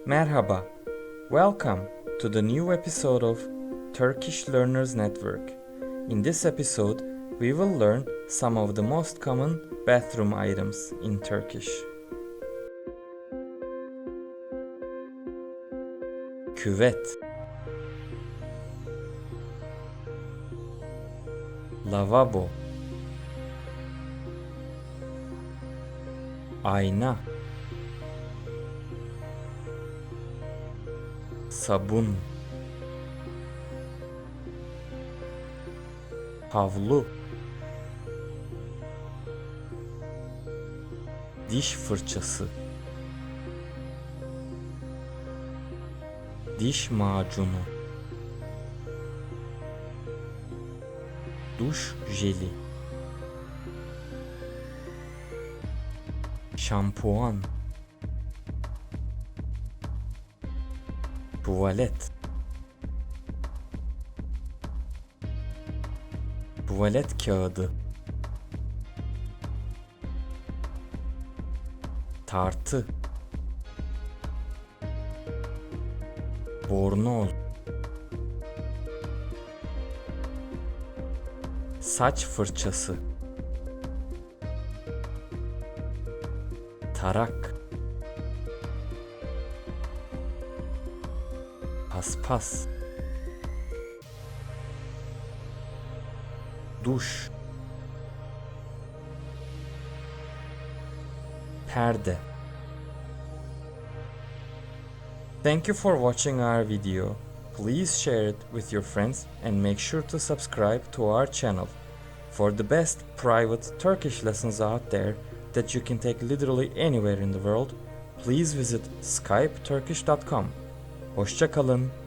Merhaba. Welcome to the new episode of Turkish Learners Network. In this episode, we will learn some of the most common bathroom items in Turkish. Küvet, lavabo, ayna, sabun, havlu, diş fırçası, diş macunu, duş jeli, şampuan, tuvalet, tuvalet kağıdı, tartı, bornoz, saç fırçası, tarak, paspas, duş, perde. Thank you for watching our video. Please share it with your friends and make sure to subscribe to our channel for the best private Turkish lessons out there that you can take literally anywhere in the world. Please visit skypeturkish.com. Hoşça kalın.